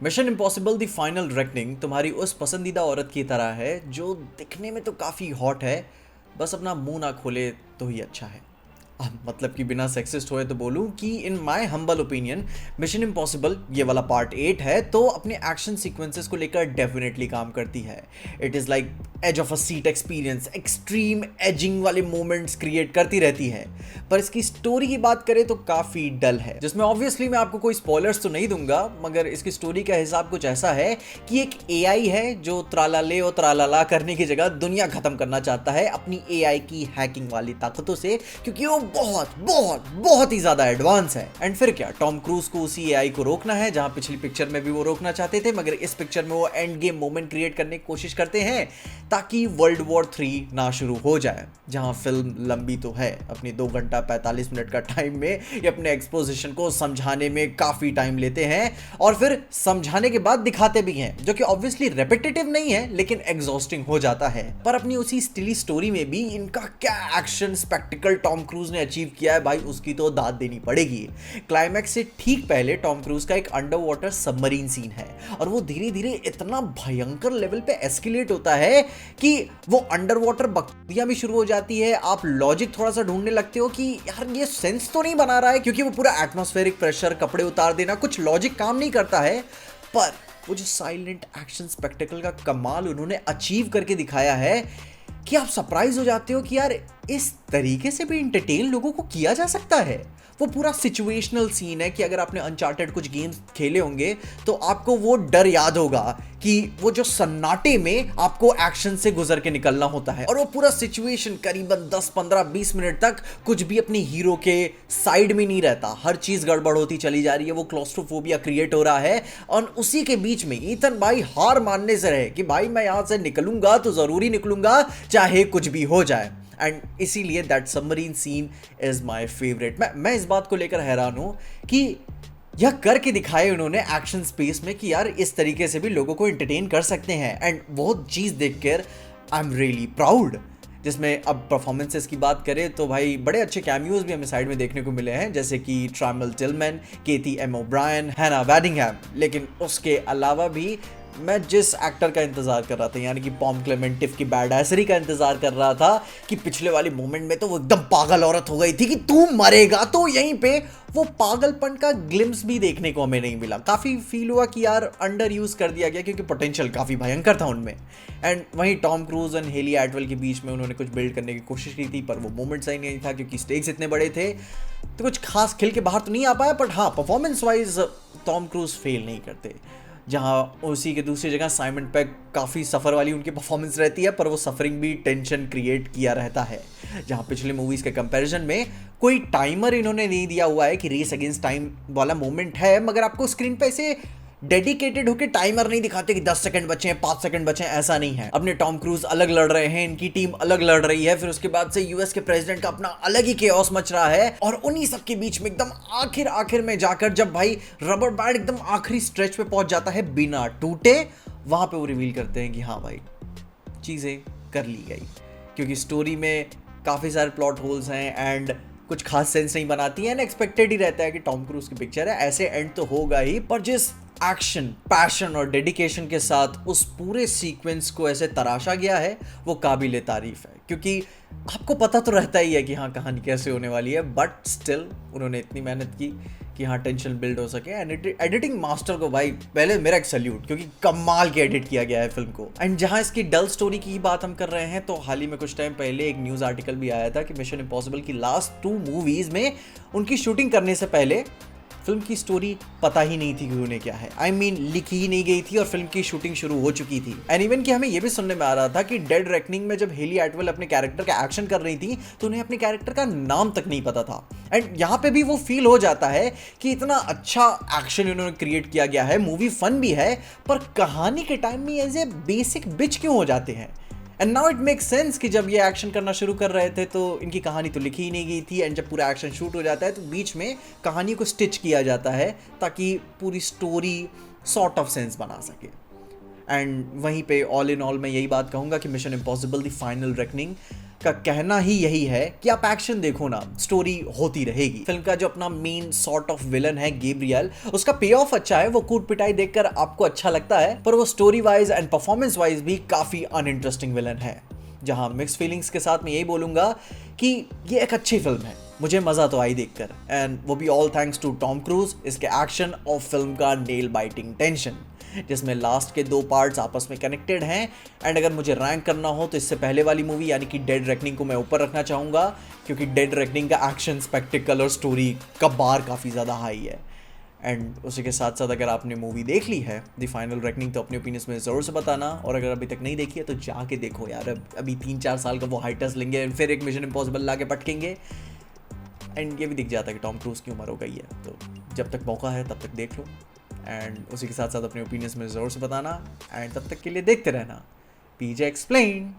Mission impossible the final reckoning तुम्हारी उस पसंदीदा औरत की तरह है जो दिखने में तो काफ़ी हॉट है, बस अपना मुंह ना खोले तो ही अच्छा है। मतलब कि बिना सेक्सिस्ट होए तो बोलूं कि in my humble opinion mission impossible ये वाला पार्ट 8 है तो अपने एक्शन सीक्वेंसेस को लेकर डेफिनेटली काम करती है। It is like edge of a seat experience, extreme edging वाले मोमेंट्स क्रिएट करती रहती है। पर इसकी स्टोरी की बात करें तो काफ़ी डल है, जिसमें ऑब्वियसली मैं आपको कोई स्पॉयलर्स तो नहीं दूंगा, मगर इसकी स्टोरी का हिसाब कुछ ऐसा है कि एक एआई है जो त्रालाले और त्रालाला करने की जगह दुनिया खत्म करना चाहता है अपनी एआई की हैकिंग वाली ताकतों से, क्योंकि वो बहुत बहुत बहुत ही ज्यादा एडवांस है। एंड फिर क्या, टॉम क्रूज को उसी एआई को रोकना है जहां पिछली पिक्चर में भी वो रोकना चाहते थे, मगर इस पिक्चर में वो एंड गेम मोमेंट क्रिएट करने की कोशिश करते हैं ताकि वर्ल्ड वॉर 3 ना शुरू हो जाए। जहां फिल्म लंबी तो है, अपनी 2 घंटा 45 मिनट का टाइम में ये अपने एक्सपोजिशन को समझाने में काफी टाइम लेते हैं और फिर समझाने के बाद दिखाते भी हैं, जो कि ऑब्वियसली रेपिटेटिव नहीं है लेकिन एग्जॉस्टिंग हो जाता है। पर अपनी उसी स्टिली स्टोरी में भी इनका क्या एक्शन स्पेक्टिकल टॉम क्रूज ने अचीव किया है भाई, उसकी तो दाद देनी पड़ेगी। क्लाइमैक्स से ठीक पहले टॉम क्रूज का एक अंडर वाटर सबमरीन सीन है और वो धीरे धीरे इतना भयंकर लेवल पे एस्केलेट होता है कि वो अंडर वाटर बकरियां भी शुरू हो जाती है। आप लॉजिक थोड़ा सा ढूंढने लगते हो कि यार ये सेंस तो नहीं बना रहा है, क्योंकि वो पूरा एटमॉस्फेरिक प्रेशर, कपड़े उतार देना, कुछ लॉजिक काम नहीं करता है। पर वो जो साइलेंट एक्शन स्पेक्टेकल का कमाल उन्होंने अचीव करके दिखाया है कि आप सरप्राइज हो जाते हो कि यार इस तरीके से भी इंटरटेन लोगों को किया जा सकता है। वो पूरा सिचुएशनल सीन है कि अगर आपने अनचार्टेड कुछ गेम्स खेले होंगे तो आपको वो डर याद होगा कि वो जो सन्नाटे में आपको एक्शन से गुजर के निकलना होता है और वो पूरा सिचुएशन करीबन 10 15 20 मिनट तक कुछ भी अपने हीरो के साइड में नहीं रहता, हर चीज गड़बड़ होती चली जा रही है, वो क्लॉस्ट्रोफोबिया क्रिएट हो रहा है। और उसी के बीच में ईथन भाई हार मानने से रहे कि भाई मैं यहां से निकलूंगा तो जरूरी निकलूंगा चाहे कुछ भी हो जाए। एंड इसीलिए that submarine scene is my favourite. मैं इस बात को लेकर हैरान हूं कि यह करके दिखाए उन्होंने एक्शन स्पेस में कि यार इस तरीके से भी लोगों को एंटरटेन कर सकते हैं। एंड वो चीज़ देखकर आई एम रियली प्राउड। जिसमें अब परफॉर्मेंसेस की बात करें तो भाई बड़े अच्छे कैमियोज भी हमें साइड में देखने को मिले हैं, जैसे कि ट्रैमल टिलमैन, केती एम ओब्रायन, हैना वेडिंगहैम। लेकिन उसके अलावा भी मैं जिस एक्टर का इंतजार कर रहा था, यानी कि पॉम क्लेमेंटिव की बैडएसरी का इंतजार कर रहा था कि पिछले वाली मोमेंट में तो वो एकदम पागल औरत हो गई थी कि तू मरेगा, तो यहीं पे वो पागलपन का ग्लिम्स भी देखने को हमें नहीं मिला। काफ़ी फील हुआ कि यार अंडर यूज कर दिया गया, क्योंकि पोटेंशियल काफ़ी भयंकर था उनमें। एंड वहीं Tom Cruise and Hayley Atwell के बीच में उन्होंने कुछ बिल्ड करने की कोशिश की थी, पर वो मोमेंट सही नहीं था क्योंकि स्टेक्स इतने बड़े थे, तो कुछ खास खिल के बाहर तो नहीं आ पाया। बट हाँ, performance wise Tom cruise fail नहीं करते। जहाँ उसी के दूसरी जगह साइमन पेग काफ़ी सफ़र वाली उनकी परफॉर्मेंस रहती है, पर वो सफरिंग भी टेंशन क्रिएट किया रहता है। जहाँ पिछले मूवीज़ के कंपैरिजन में कोई टाइमर इन्होंने नहीं दिया हुआ है कि रेस अगेंस्ट टाइम वाला मोमेंट है, मगर आपको स्क्रीन पे ऐसे डेडिकेटेड होकर टाइमर नहीं दिखाते कि 10 सेकंड बचे हैं, 5 सेकंड बचे हैं, ऐसा नहीं है। अपने टॉम क्रूज अलग लड़ रहे हैं, इनकी टीम अलग लड़ रही है, फिर उसके बाद से यूएस के प्रेसिडेंट का अपना अलग ही केओस मच रहा है, और उन्हीं सब के बीच में एकदम आखिर में जाकर जब भाई रबर बैंड एकदम आखिरी स्ट्रेच पे पहुंच जाता है बिना टूटे, वहां पे वो रिवील करते हैं कि हाँ भाई चीजें कर ली गई। क्योंकि स्टोरी में काफी सारे प्लॉट होल्स हैं एंड कुछ खास सेंस नहीं बनाती है, अनएक्सपेक्टेड ही रहता है कि टॉम क्रूज की पिक्चर है, ऐसे एंड तो होगा ही। पर जिस एक्शन, पैशन और डेडिकेशन के साथ उस पूरे सीक्वेंस को ऐसे तराशा गया है वो काबिल तारीफ है। क्योंकि आपको पता तो रहता ही है कि हाँ कहानी कैसे होने वाली है, बट स्टिल उन्होंने इतनी मेहनत की कि हाँ टेंशन बिल्ड हो सके। एडिटिंग मास्टर को भाई पहले मेरा एक सल्यूट, क्योंकि कमाल के एडिट किया गया है फिल्म को। एंड जहाँ इसकी डल स्टोरी की बात हम कर रहे हैं, तो हाल ही में कुछ टाइम पहले एक न्यूज़ आर्टिकल भी आया था कि मिशन इम्पॉसिबल की लास्ट 2 मूवीज़ में उनकी शूटिंग करने से पहले फिल्म की स्टोरी पता ही नहीं थी कि उन्हें क्या है। I mean, लिखी ही नहीं गई थी और फिल्म की शूटिंग शुरू हो चुकी थी। एंड इवन कि हमें यह भी सुनने में आ रहा था कि डेड रेकनिंग में जब हेली एटवेल अपने कैरेक्टर का एक्शन कर रही थी तो उन्हें अपने कैरेक्टर का नाम तक नहीं पता था। एंड यहाँ पे भी वो फील हो जाता है कि इतना अच्छा एक्शन इन्होंने क्रिएट किया गया है, मूवी फन भी है, पर कहानी के टाइम में एज ए बेसिक बिच क्यों हो जाते हैं। And now it make sense कि जब ये एक्शन करना शुरू कर रहे थे तो इनकी कहानी तो लिखी ही नहीं गई थी, एंड जब पूरा एक्शन शूट हो जाता है तो बीच में कहानी को स्टिच किया जाता है ताकि पूरी स्टोरी सॉर्ट ऑफ सेंस बना सके। एंड वहीं पे ऑल इन ऑल मैं यही बात कहूँगा कि mission impossible the final reckoning का कहना ही यही है कि आप एक्शन देखो ना, स्टोरी होती रहेगी। फिल्म का जो अपना मेन सॉर्ट ऑफ विलन है गैब्रियल, उसका पे ऑफ अच्छा है, वो कूट पिटाई देखकर आपको अच्छा लगता है, पर वो story wise and performance wise भी काफी अनइंटरेस्टिंग विलन है। जहां मिक्स फीलिंग्स के साथ मैं यही बोलूंगा कि ये एक अच्छी फिल्म है, मुझे मजा तो आई देखकर, एंड वो भी all thanks to Tom Cruise, इसके एक्शन और फिल्म का नेल बाइटिंग टेंशन, जिसमें लास्ट के 2 पार्ट्स आपस में कनेक्टेड हैं। एंड अगर मुझे रैंक करना हो तो इससे पहले वाली मूवी यानी कि डेड रेकनिंग को मैं ऊपर रखना चाहूँगा, क्योंकि डेड रेकनिंग का एक्शन, स्पेक्टिकल और स्टोरी का बार काफ़ी ज़्यादा हाई है। एंड उसी के साथ साथ अगर आपने मूवी देख ली है द फाइनल रेकनिंग तो अपने ओपिनियंस में ज़रूर से बताना, और अगर अभी तक नहीं देखी है तो जाके देखो यार। अभी 3-4 साल का वो हाइटस लेंगे, फिर एक मिशन इम्पॉसिबल ला के पटकेंगे, एंड ये भी दिख जाता है कि टॉम क्रूज की उम्र हो गई है, तो जब तक मौका है तब तक देख लो। एंड उसी के साथ साथ अपने ओपिनियंस में ज़रूर से बताना, एंड तब तक के लिए देखते रहना पीजे एक्सप्लेन।